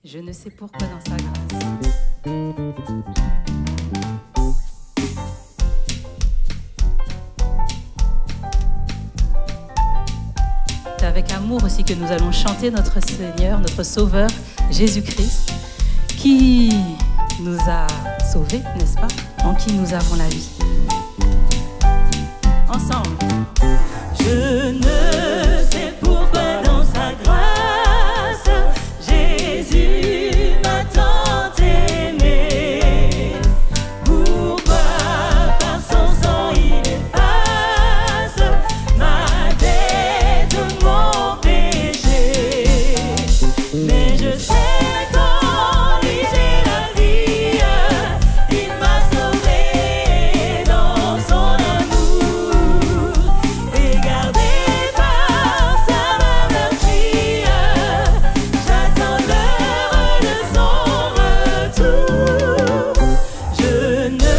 Je ne sais pourquoi dans sa grâce. C'est avec amour aussi que nous allons chanter notre Seigneur, notre Sauveur, Jésus-Christ, qui nous a sauvés, n'est-ce pas? En qui nous avons la vie. Ensemble. Je ne sais pourquoi dans sa grâce, Jésus m'a tant aimé. Pourquoi par son sang il efface ma dette, mon péché. Mais je sais qu'en lui j'ai la vie, il m'a sauvé dans son amour et gardé par sa main meurtrière. J'attends l'heure de son retour. Je ne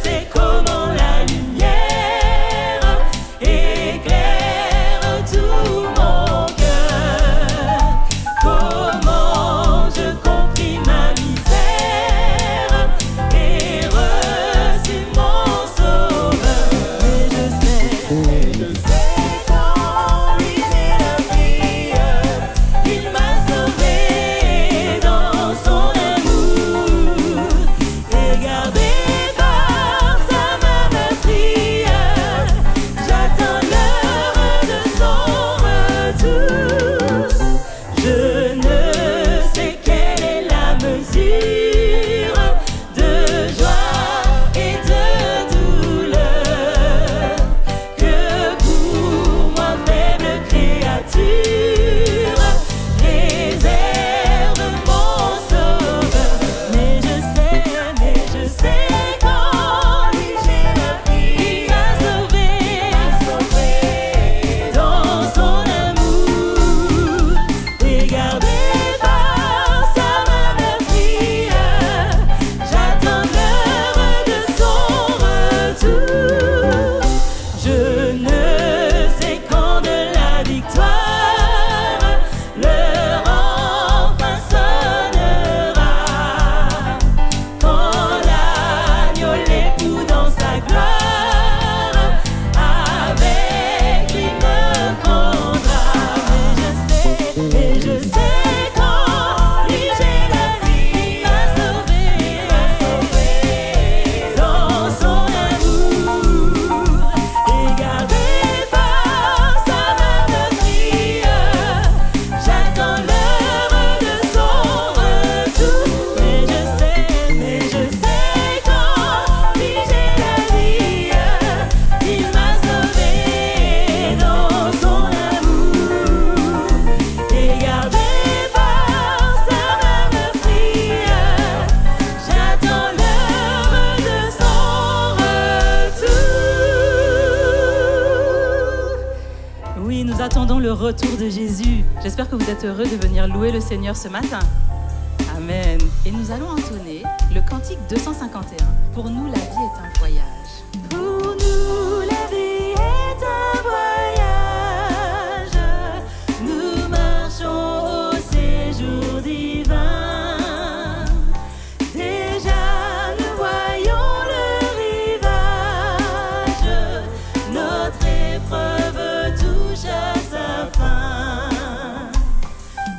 sais comment la lumière éclaire tout mon cœur, comment je compris ma misère et reçu mon sauveur. Mais je sais qu'en lui j'ai la vie, il m'a sauvé dans son amour et gardé par sa main meurtrière. J'attends l'heure de son retour. Je ne sais quelle est la mesure de joie et de douleur que pour moi faible créature réserve mon sauveur. Mais je sais qu'en lui j'ai la vie, il m'a sauvé dans son amour et gardé par sa main meurtrière. J'attends l'heure de son retour. Je ne sais quand de la victoire l'heure enfin sonnera, quand l'agneau l'époux dans sa gloire avec lui me prendra. Mais je sais qu'en lui j'ai la vie, il m'a sauvé dans son amour et gardé par sa main meurtrière. J'attends l'heure de son retour. Mais je sais qu'en lui j'ai la vie, il m'a sauvé dans son amour et gardé par sa main meurtrière. J'attends l'heure de son retour. Oui, nous attendons le retour de Jésus. J'espère que vous êtes heureux de venir louer le Seigneur ce matin. Amen. Et nous allons entonner le cantique 251. Pour nous, la vie est un voyage. Pour nous, la vie est un voyage. Nous marchons au séjour divin. Déjà, nous voyons le rivage. Notre épreuve touche à sa fin.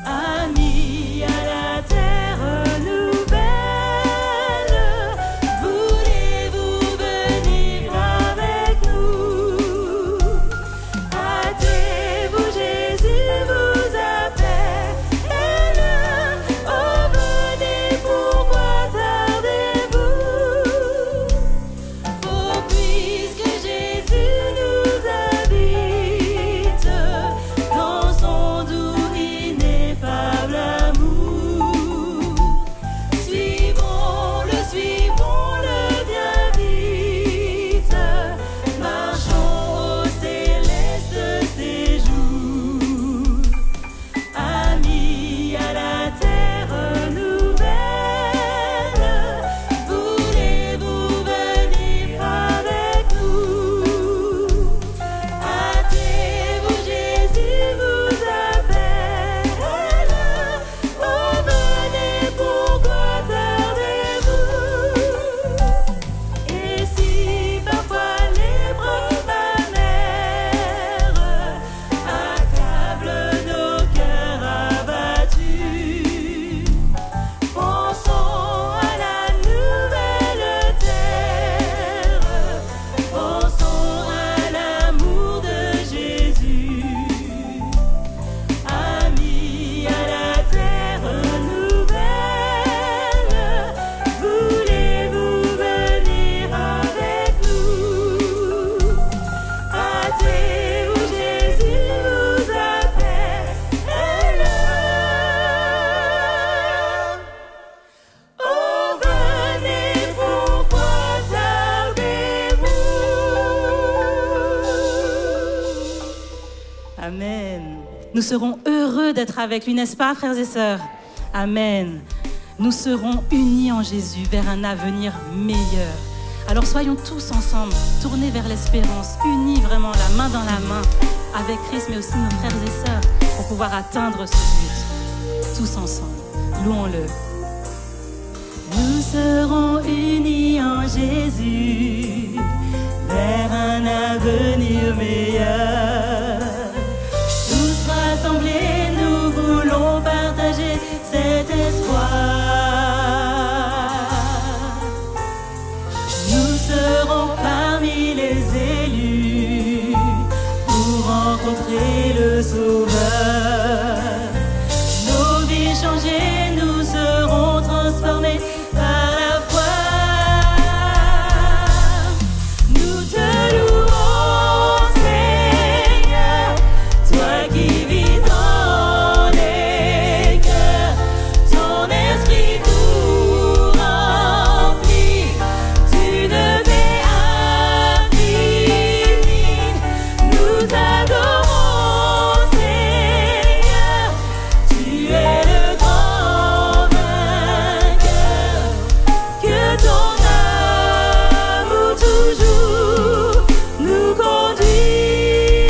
Amis à la terre nouvelle, voulez-vous Nous serons heureux d'être avec lui, n'est-ce pas, frères et sœurs? Amen. Nous serons unis en Jésus vers un avenir meilleur. Alors soyons tous ensemble, tournés vers l'espérance, unis vraiment la main dans la main avec Christ, mais aussi nos frères et sœurs, pour pouvoir atteindre ce but. Tous ensemble, louons-le. Nous serons unis en Jésus vers un avenir meilleur. Tous rassemblés, nous voulons partager cet espoir. Nous serons parmi les élus pour rencontrer le Sauveur. Nos vies changées, nous serons transformés par la foi. Nous te louons, Seigneur, toi qui vis dans les cœurs. Ton esprit nous remplit d'une paix infinie. Nous adorons, Seigneur, tu es le grand vainqueur. Que ton amour toujours nous conduit.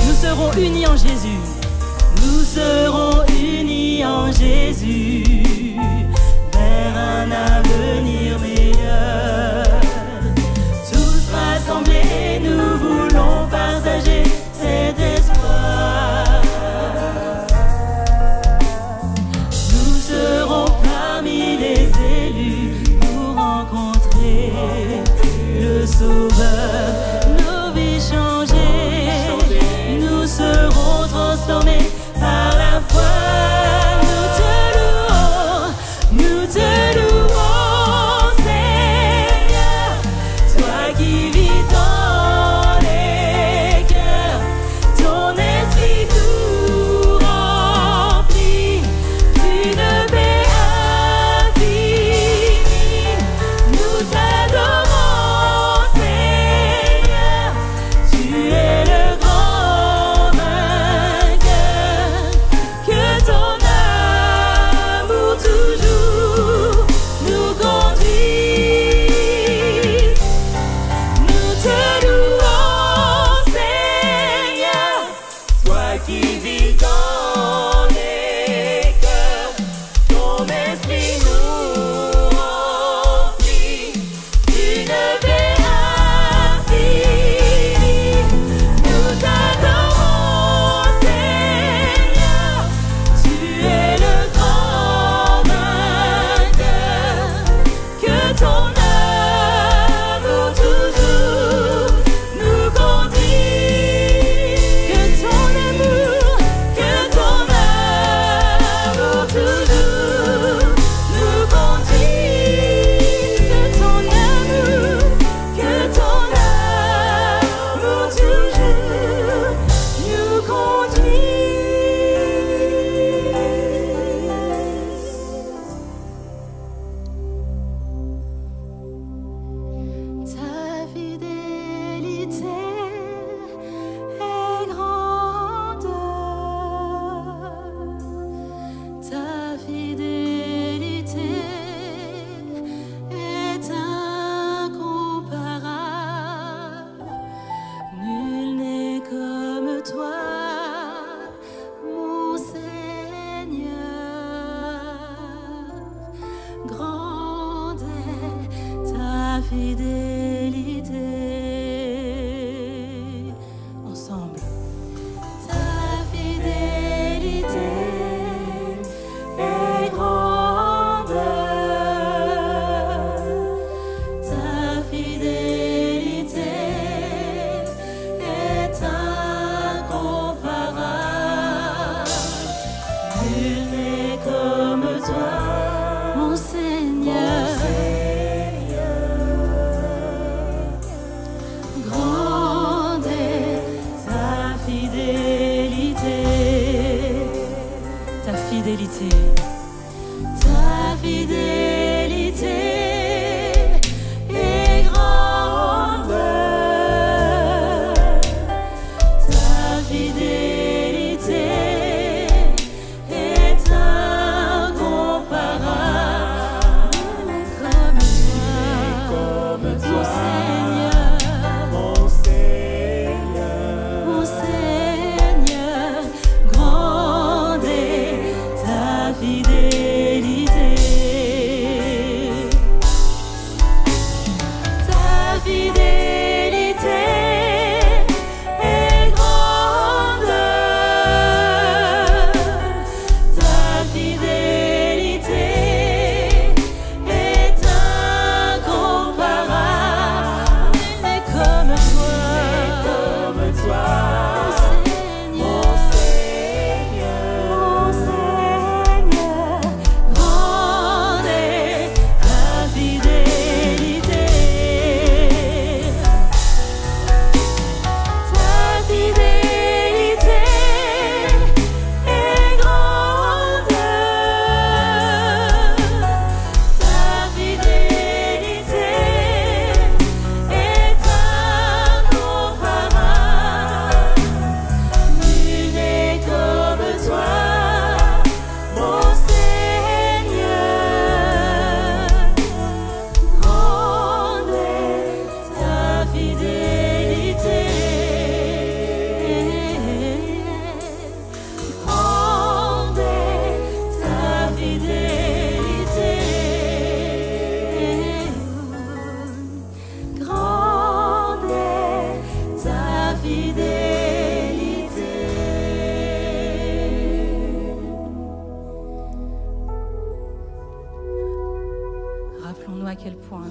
Nous serons unis en Jésus. Nous serons unis en Jésus vers un avenir meilleur. Tous rassemblés, nous voulons partager cet espoir. Nous serons parmi les élus pour rencontrer le Sauveur. Nos vies changées, nous serons transformés par la foi. Nous te louons, Seigneur, toi qui vis dans les cœurs. Ton esprit nous remplit d'une paix infinie. Nous t'adorons, Seigneur, tu es le grand vainqueur. Que ton amour toujours nous conduise. Nous te louons, Seigneur, toi qui vis dans les cœurs. Ton esprit nous remplit d'une paix infinie. Nous t'adorons, Seigneur, tu es le grand vainqueur. Que ton amour toujours nous conduise. Que ton amour toujours nous conduise. Que ton amour toujours nous conduise. Ta fidélité est grande. Ta fidélité est incomparable. Nul n'est comme toi, mon Seigneur. Grande est ta fidélité. Ensemble. Ta fidélité est grande. Ta fidélité est incomparable. Nul n'est comme toi, mon Seigneur. Grande est ta fidélité. Ta fidélité. Ta fidélité est grande. Ta fidélité fidélité. Ta fidélité est grande. Ta fidélité est incomparable. Mais comme toi, mon Seigneur, grande est ta fidélité. Ta fidélité est grande. Ta fidélité est incomparable. Nul n'est comme toi, mon Seigneur. Grande est ta fidélité. Grande est ta fidélité. Grande est ta fidélité. Rappelons-nous à quel point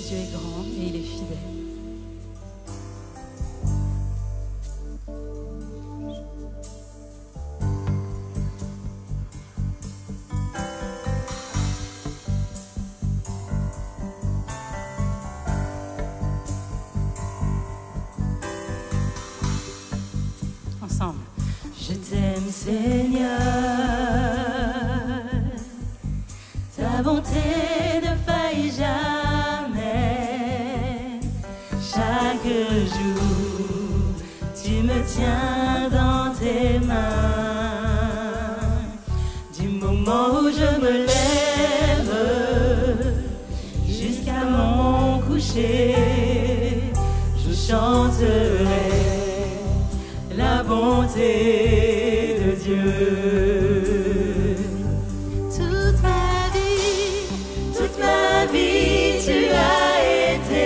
Dieu est grand et il est fidèle. Ensemble. Je t'aime, Seigneur. Ta bonté ne faillit jamais. Chaque jour, tu me tiens dans tes mains. Du moment où je me lève jusqu'à mon coucher, je chanterai la bonté de Dieu. Toute ma vie, tu as été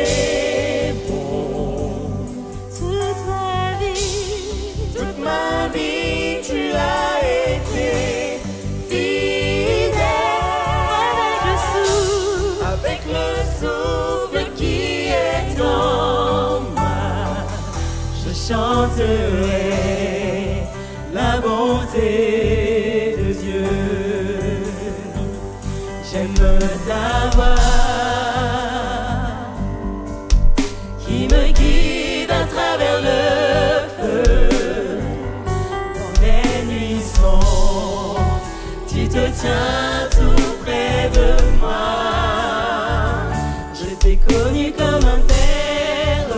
bon. Toute ma vie, tu as été fidèle. Avec le souffle qui est en moi, je chanterai la bonté de Dieu. J'aime ta voix qui me guide à travers le feu. Dans les nuits sombres, tu te tiens tout près de moi. Je t'ai connu comme un père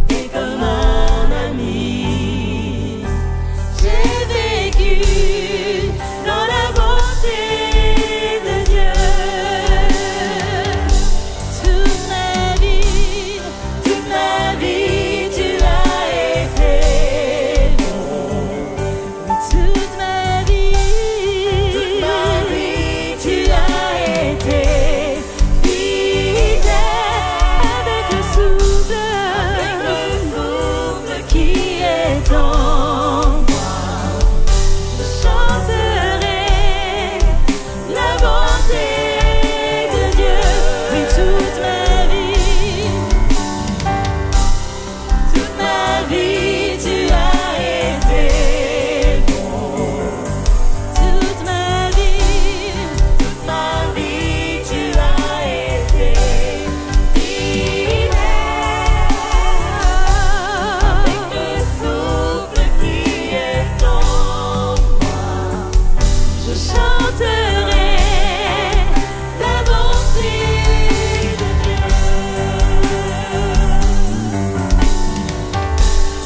et comme un ami. J'ai vécu dans la bonté de Dieu. Toute ma vie, tu as été bon. Toute ma vie, tu as été fidèle. Avec le souffle qui est en moi, je chanterai la bonté de Dieu. Oui, toute ma vie, tu as été bon. Toute ma vie, tu as été fidèle. Avec le souffle qui est en moi, je chanterai la bonté de Dieu.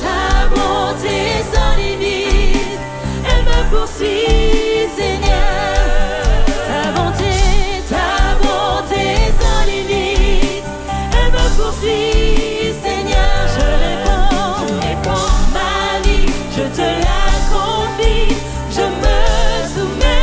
Ta bonté sans limite, elle me poursuit, Seigneur. Ta bonté sans limite, elle me poursuit, Seigneur. Je réponds, ma vie, je te la confie, je me soumets.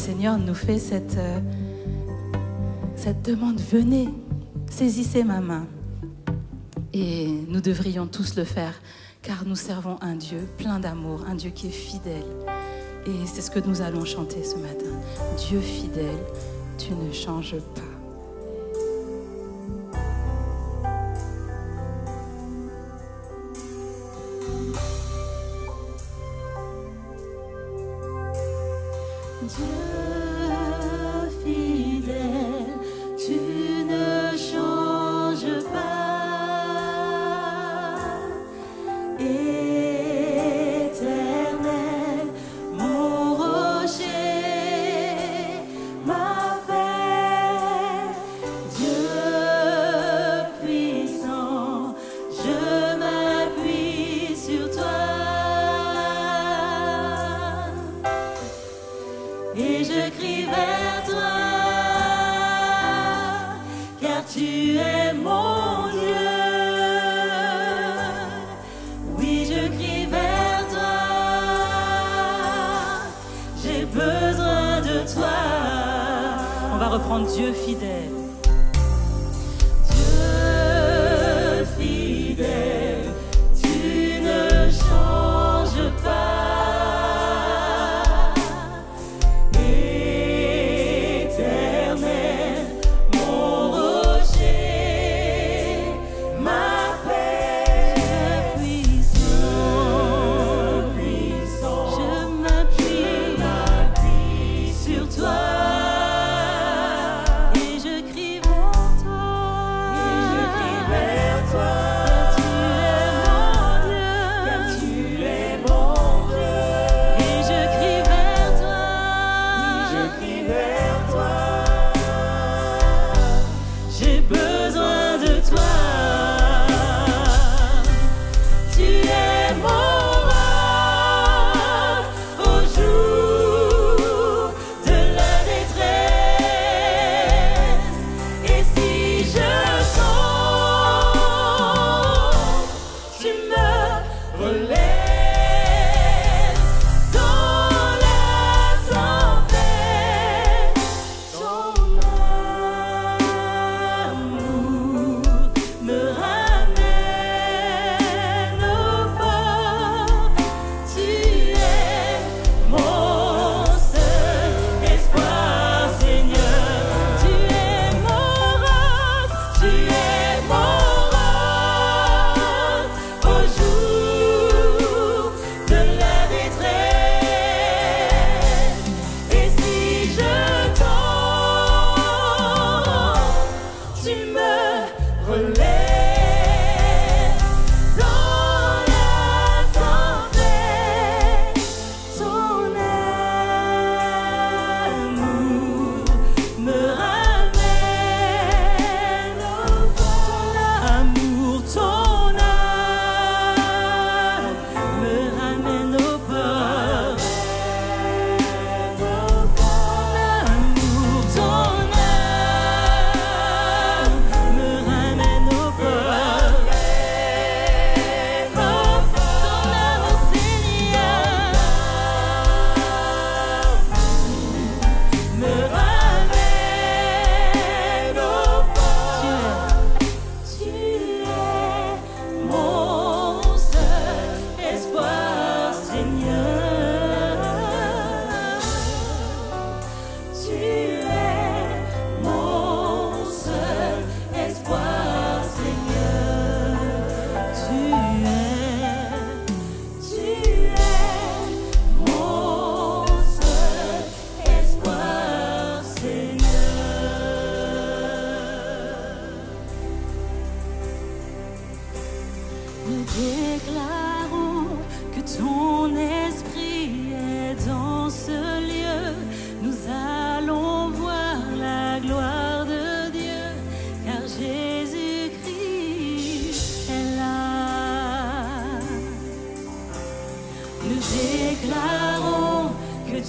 Seigneur nous fait cette demande, venez, saisissez ma main. Et nous devrions tous le faire, car nous servons un Dieu plein d'amour, un Dieu qui est fidèle. Et c'est ce que nous allons chanter ce matin. Dieu fidèle, tu ne changes pas. Dieu fidèle, tu ne changes pas. Éternel, mon rocher, ma paix. Dieu puissant, je m'appuie sur toi. Et je crie vers toi, car tu es mon Dieu. Oui, je crie vers toi, j'ai besoin de toi. On va reprendre Dieu fidèle. Dieu fidèle, tu ne changes pas.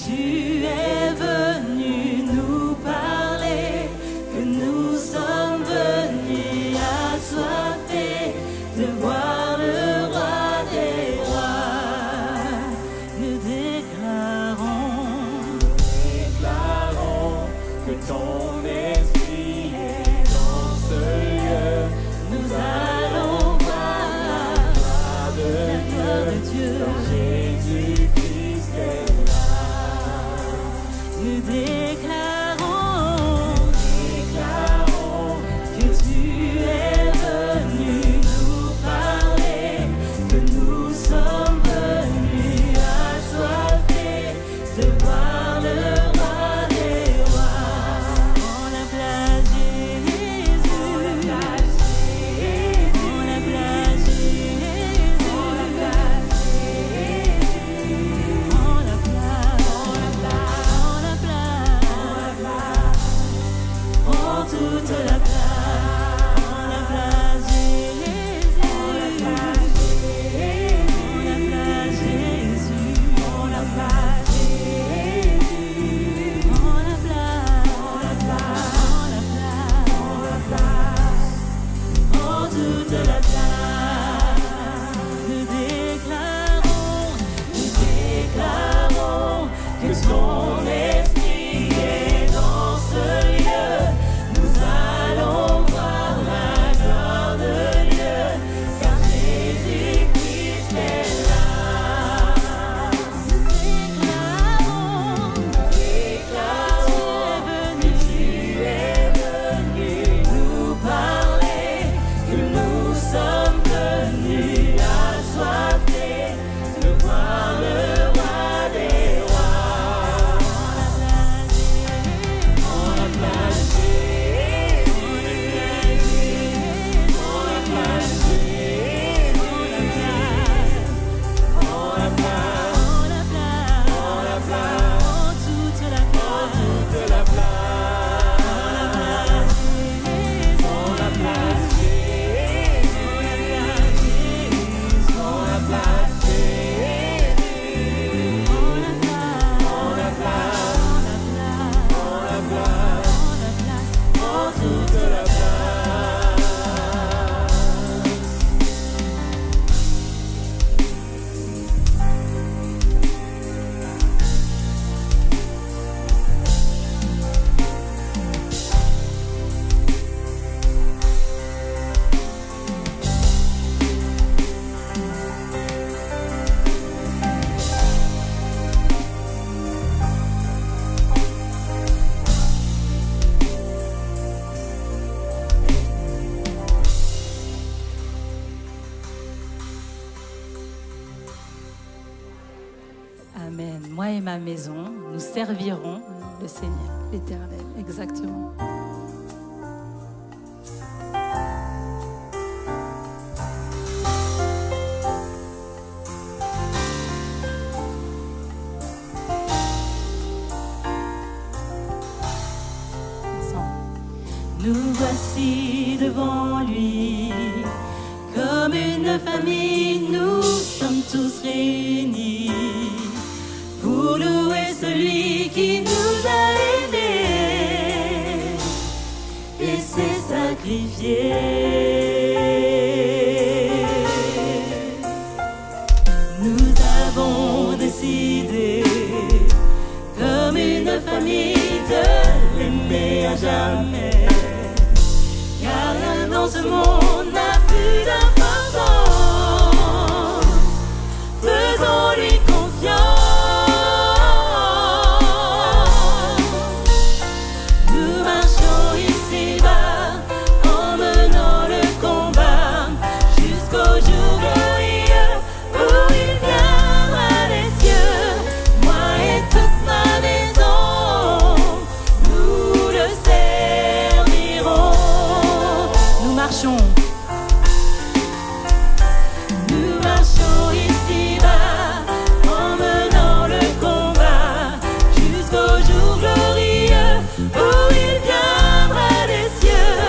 Tu es venu nous parler, que nous sommes venus assoiffés de voir le roi des rois. Nous déclarons Amen. Moi et ma maison, nous servirons le Seigneur, l'Éternel. Exactement. Nous voici devant lui, comme une famille, nous sommes tous réunis pour louer celui qui nous a aimés et s'est sacrifié. Nous avons décidé, comme une famille, de l'aimer à jamais. Car rien dans ce monde n'a plus d'importance. Faisons-lui confiance. Nous marchons ici-bas en menant le combat jusqu'au jour glorieux où il viendra des cieux. Moi et toute ma maison, nous le servirons. Nous marchons ici-bas en menant le combat jusqu'au jour glorieux où il viendra des cieux.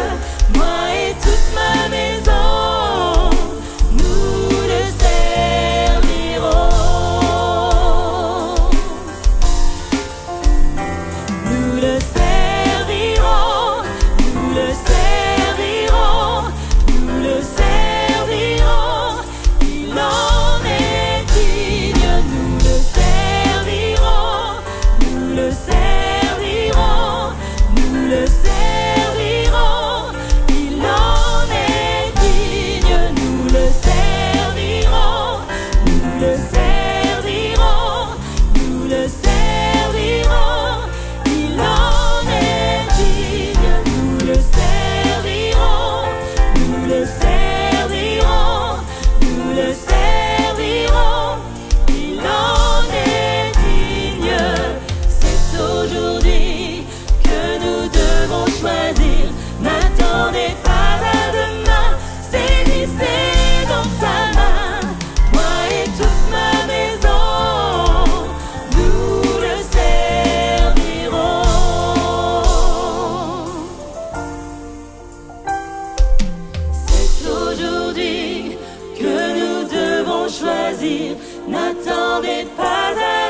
Moi et toute ma maison, nous le servirons. Nous le servirons, nous le servirons, nous le servirons. Il en est digne, nous le servirons, nous le servirons, nous le servirons. Il en est digne, nous le servirons, nous le servirons, nous le servirons. Il en est digne, nous le servirons, nous le servirons, nous le servirons. Il en est digne. C'est aujourd'hui que nous devons choisir. N'attendez pas à demain, saisissez dans sa main. Moi et toute ma maison, nous le servirons. C'est aujourd'hui que nous devons choisir. N'attendez pas à